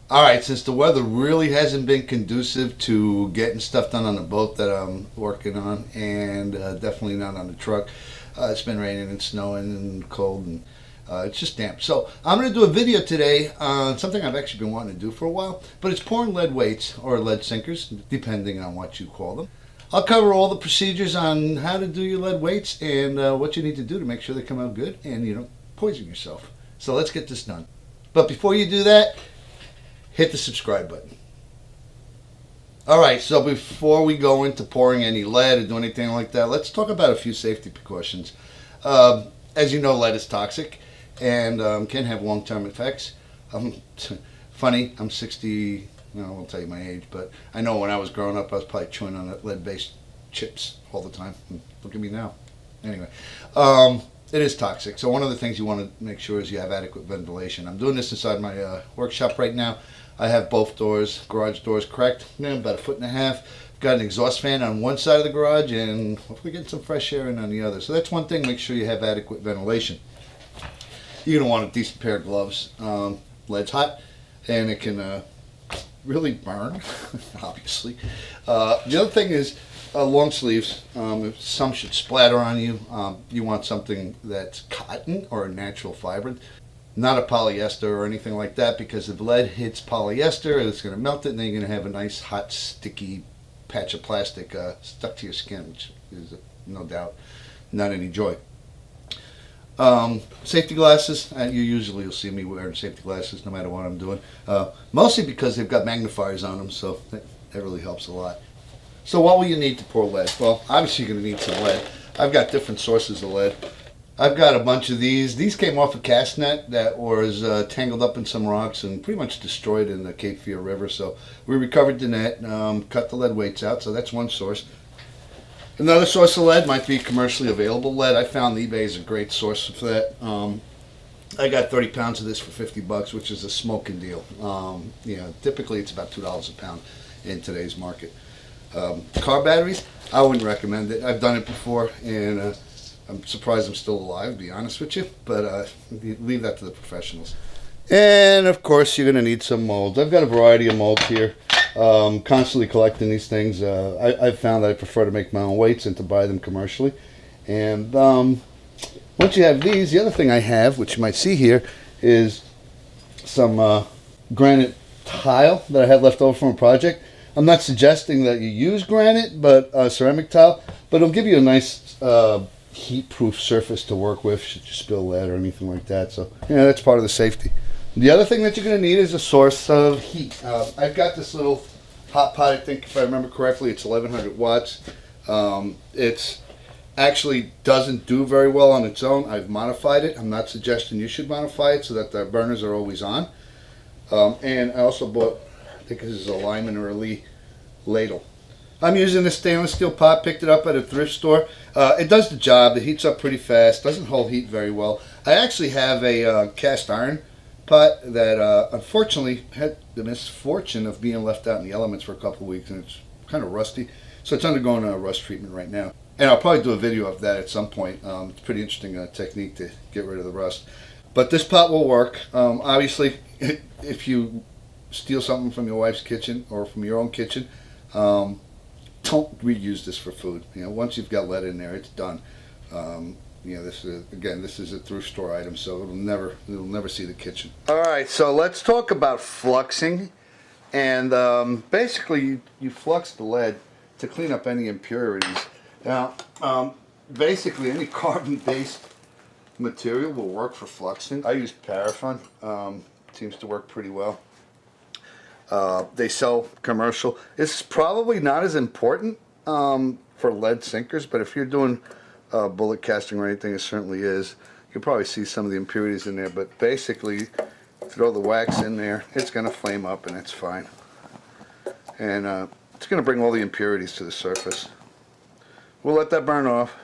All right, since the weather really hasn't been conducive to getting stuff done on the boat that I'm working on, and definitely not on the truck, it's been raining and snowing and cold, and it's just damp. So I'm going to do a video today on something I've actually been wanting to do for a while, but it's pouring lead weights or lead sinkers, depending on what you call them. I'll cover all the procedures on how to do your lead weights and what you need to do to make sure they come out good and you don't poison yourself. So let's get this done. But before you do that, hit the subscribe button. Alright, so before we go into pouring any lead or do anything like that, let's talk about a few safety precautions. As you know, lead is toxic and can have long-term effects. Funny, I'm 60, I won't tell you my age, but I know when I was growing up I was probably chewing on lead-based chips all the time. Look at me now. Anyway, it is toxic. So one of the things you want to make sure is you have adequate ventilation. I'm doing this inside my workshop right now. I have both doors, garage doors cracked, about 1.5 feet. Got an exhaust fan on one side of the garage and hopefully get some fresh air in on the other. So that's one thing, make sure you have adequate ventilation. You're going to want a decent pair of gloves. Lead's hot and it can really burn, obviously. The other thing is long sleeves. Some should splatter on you. You want something that's cotton or a natural fiber. Not a polyester or anything like that, because if lead hits polyester, it's going to melt it, and then you're going to have a nice, hot, sticky patch of plastic stuck to your skin, which is no doubt not any joy. Safety glasses. You'll see me wearing safety glasses no matter what I'm doing. Mostly because they've got magnifiers on them, so that really helps a lot. So what will you need to pour lead? Well, obviously you're going to need some lead. I've got different sources of lead. I've got a bunch of these. These came off a cast net that was tangled up in some rocks and pretty much destroyed in the Cape Fear River. So we recovered the net, cut the lead weights out, so that's one source. Another source of lead might be commercially available lead. I found eBay is a great source for that. I got 30 pounds of this for $50, which is a smoking deal. Typically it's about $2 a pound in today's market. Car batteries, I wouldn't recommend it. I've done it before, and I'm surprised I'm still alive, to be honest with you, but leave that to the professionals. And of course, you're going to need some molds. I've got a variety of molds here. Constantly collecting these things. I've found that I prefer to make my own weights than to buy them commercially. And once you have these, the other thing I have, which you might see here, is some granite tile that I had left over from a project. I'm not suggesting that you use granite, but ceramic tile, but it'll give you a nice heat-proof surface to work with should you spill lead or anything like that. So that's part of the safety. The other thing that you're going to need is a source of heat. I've got this little hot pot. I think if I remember correctly, it's 1100 watts. It's actually doesn't do very well on its own. I've modified it. I'm not suggesting you should modify it so that the burners are always on. And I also bought, I think this is a Lyman or a Lee ladle. I'm using this stainless steel pot, picked it up at a thrift store. It does the job. It heats up pretty fast, doesn't hold heat very well. I actually have a cast iron pot that unfortunately had the misfortune of being left out in the elements for a couple of weeks, and it's kind of rusty. So it's undergoing a rust treatment right now. And I'll probably do a video of that at some point. It's a pretty interesting technique to get rid of the rust. But this pot will work. Obviously, if you steal something from your wife's kitchen or from your own kitchen, don't reuse this for food. Once you've got lead in there, it's done. This is a thrift store item, so it'll never see the kitchen. All right, so let's talk about fluxing. And basically, you flux the lead to clean up any impurities. Now, basically, any carbon-based material will work for fluxing. I use paraffin. Seems to work pretty well. They sell commercial. It's probably not as important for lead sinkers, but if you're doing bullet casting or anything, it certainly is. You'll probably see some of the impurities in there, but basically throw the wax in there, it's going to flame up and it's fine. And it's going to bring all the impurities to the surface. We'll let that burn off.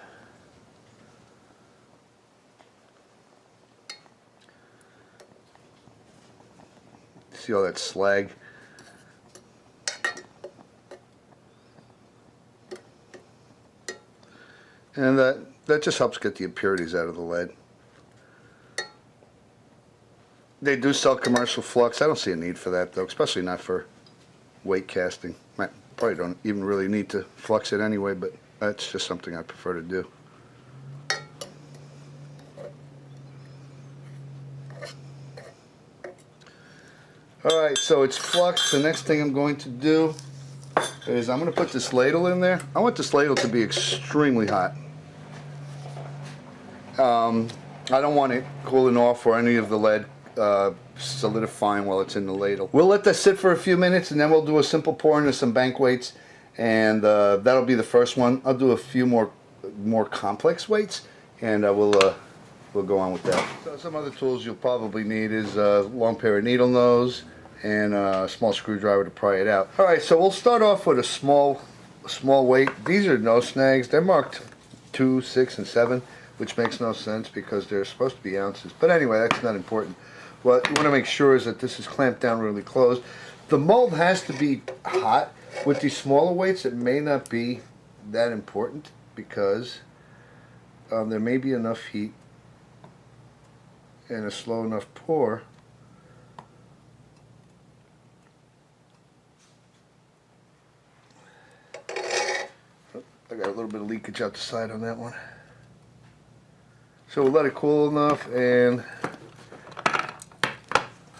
See all that slag? And that just helps get the impurities out of the lead. They do sell commercial flux. I don't see a need for that though, especially not for weight casting. I probably don't even really need to flux it anyway, but that's just something I prefer to do. Alright, so it's fluxed. The next thing I'm going to do is I'm going to put this ladle in there. I want this ladle to be extremely hot. I don't want it cooling off or any of the lead solidifying while it's in the ladle. We'll let that sit for a few minutes and then we'll do a simple pour into some bank weights, and that'll be the first one. I'll do a few more complex weights, and we'll go on with that. So some other tools you'll probably need is a long pair of needle nose and a small screwdriver to pry it out. Alright, so we'll start off with a small weight. These are no-snags. They're marked 2, 6, and 7, which makes no sense because they're supposed to be ounces. But anyway, that's not important. What you want to make sure is that this is clamped down really close. The mold has to be hot. With these smaller weights, it may not be that important because there may be enough heat and a slow enough pour I got a little bit of leakage out the side on that one. So we'll let it cool enough, and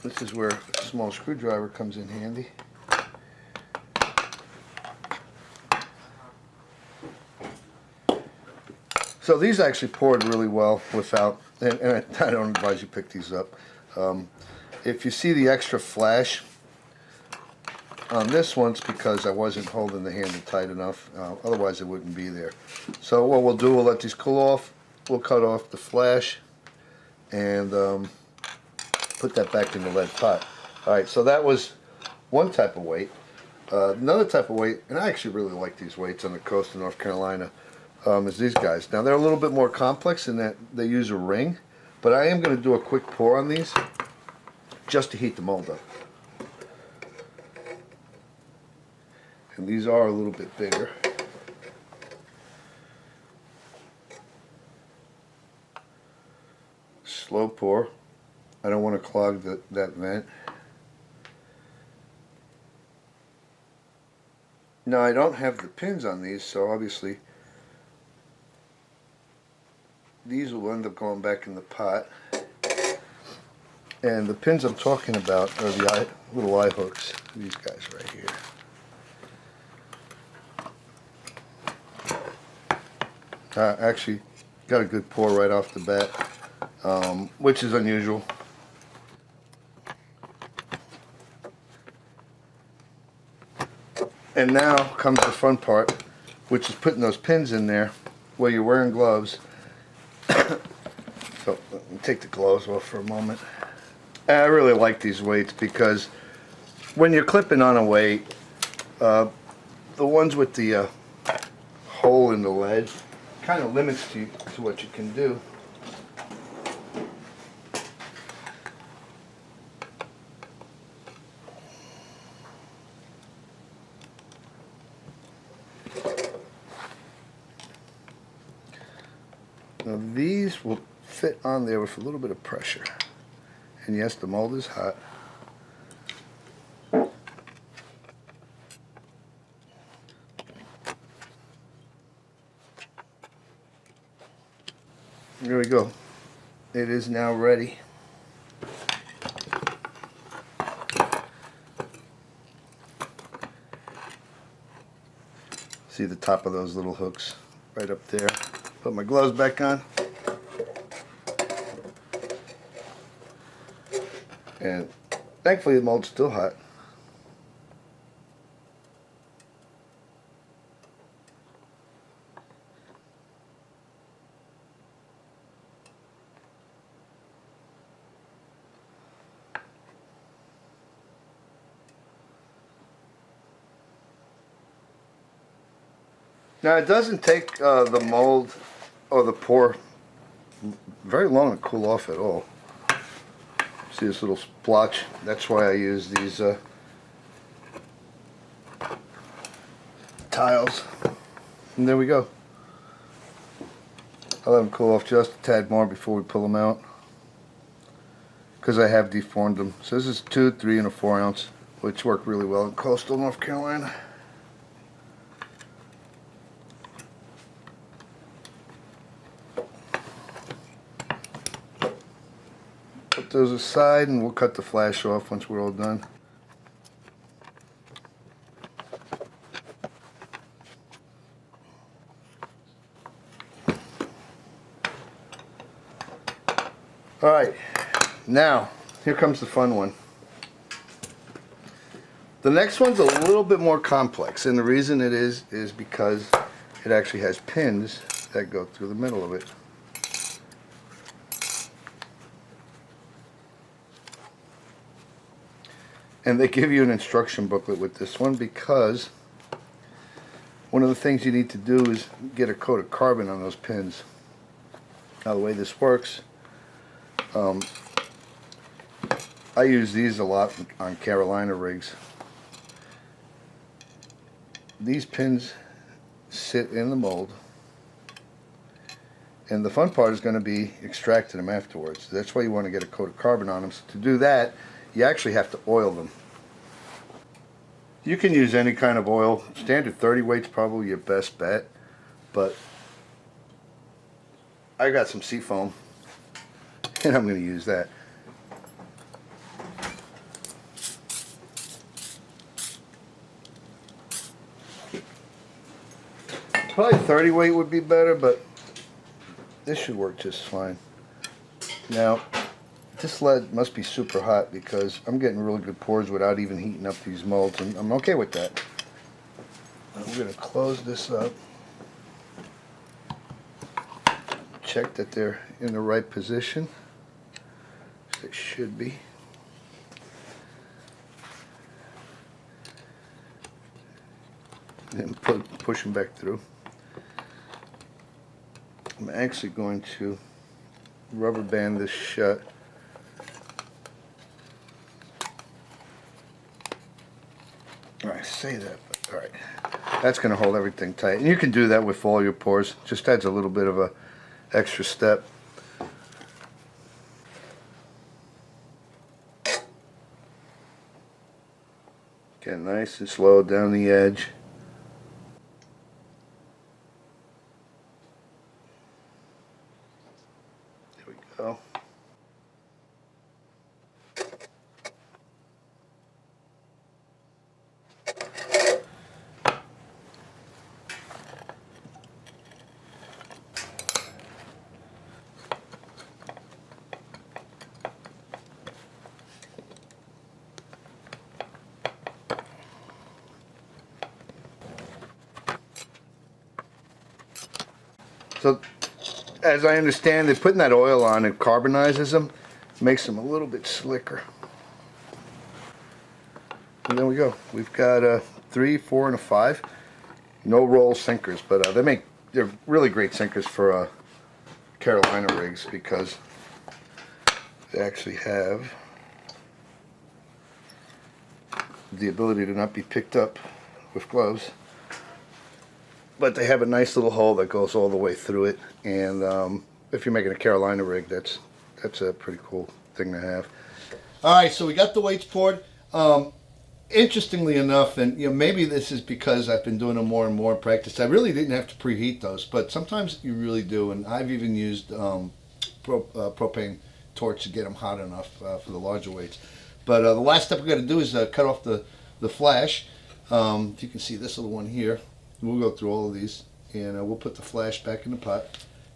this is where a small screwdriver comes in handy. So these actually poured really well without, and I don't advise you pick these up. If you see the extra flash on this one, it's because I wasn't holding the handle tight enough. Otherwise it wouldn't be there. So what we'll do, we'll let these cool off. We'll cut off the flash and put that back in the lead pot. Alright, so that was one type of weight. Another type of weight, and I actually really like these weights on the coast of North Carolina, is these guys. Now they're a little bit more complex in that they use a ring, but I am going to do a quick pour on these just to heat the mold up. And these are a little bit bigger. Slow pour. I don't want to clog that vent. Now I don't have the pins on these, so obviously these will end up going back in the pot. And the pins I'm talking about are the little eye hooks, these guys right here. Actually got a good pour right off the bat, which is unusual. And now comes the fun part, which is putting those pins in there while you're wearing gloves. So let me take the gloves off for a moment. I really like these weights because when you're clipping on a weight, the ones with the hole in the lead kind of limits you to what you can do. Now these will fit on there with a little bit of pressure. And yes, the mold is hot. There we go. It is now ready. See the top of those little hooks right up there. Put my gloves back on. And thankfully the mold's still hot. Now it doesn't take the mold or the pour very long to cool off at all. See this little splotch? That's why I use these tiles. And there we go. I'll let them cool off just a tad more before we pull them out. because I have deformed them. So this is 2, 3, and a 4 ounce, which work really well in coastal North Carolina. Put those aside and we'll cut the flash off once we're all done. Alright, now here comes the fun one. The next one's a little bit more complex, and the reason it is because it actually has pins that go through the middle of it. And they give you an instruction booklet with this one because one of the things you need to do is get a coat of carbon on those pins. Now the way this works, I use these a lot on Carolina rigs. These pins sit in the mold, and the fun part is going to be extracting them afterwards. That's why you want to get a coat of carbon on them. So to do that, you actually have to oil them. You can use any kind of oil. Standard 30 weight's probably your best bet, but I got some seafoam and I'm going to use that. Probably 30 weight would be better, but this should work just fine. Now, this lead must be super hot because I'm getting really good pours without even heating up these molds, and I'm okay with that. And we're going to close this up. Check that they're in the right position. They should be. And push them back through. I'm actually going to rubber band this shut. I say that, but alright. That's going to hold everything tight. And you can do that with all your pours. Just adds a little bit of a extra step. Get nice and slow down the edge. There we go. So, as I understand it, putting that oil on, it carbonizes them, makes them a little bit slicker. And there we go. We've got a 3, 4, and a 5. No roll sinkers, but they're really great sinkers for Carolina rigs because they actually have the ability to not be picked up with gloves. But they have a nice little hole that goes all the way through it, and if you're making a Carolina rig, that's a pretty cool thing to have. All right, so we got the weights poured. Interestingly enough, and maybe this is because I've been doing them more and more in practice, I really didn't have to preheat those, but sometimes you really do, and I've even used propane torch to get them hot enough for the larger weights. But the last step we're going to do is cut off the flash. You can see this little one here. We'll go through all of these, and we'll put the flash back in the pot.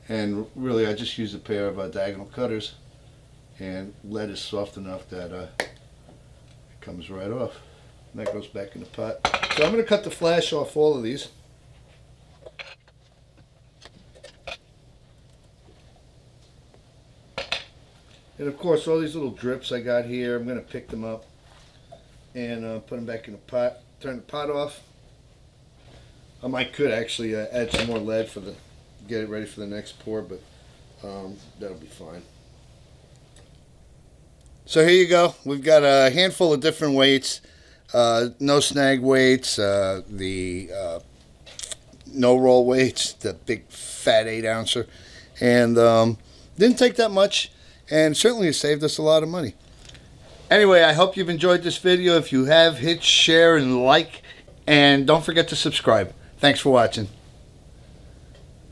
And really, I just use a pair of diagonal cutters, and lead is soft enough that it comes right off. And that goes back in the pot. So I'm going to cut the flash off all of these. And of course, all these little drips I got here, I'm going to pick them up and put them back in the pot. Turn the pot off. I could actually add some more lead get it ready for the next pour, but that'll be fine. So here you go. We've got a handful of different weights, no-snag weights, the no-roll weights, the big fat 8-ouncer, and didn't take that much. and certainly it saved us a lot of money. Anyway, I hope you've enjoyed this video. If you have, hit share and like, and don't forget to subscribe. Thanks for watching.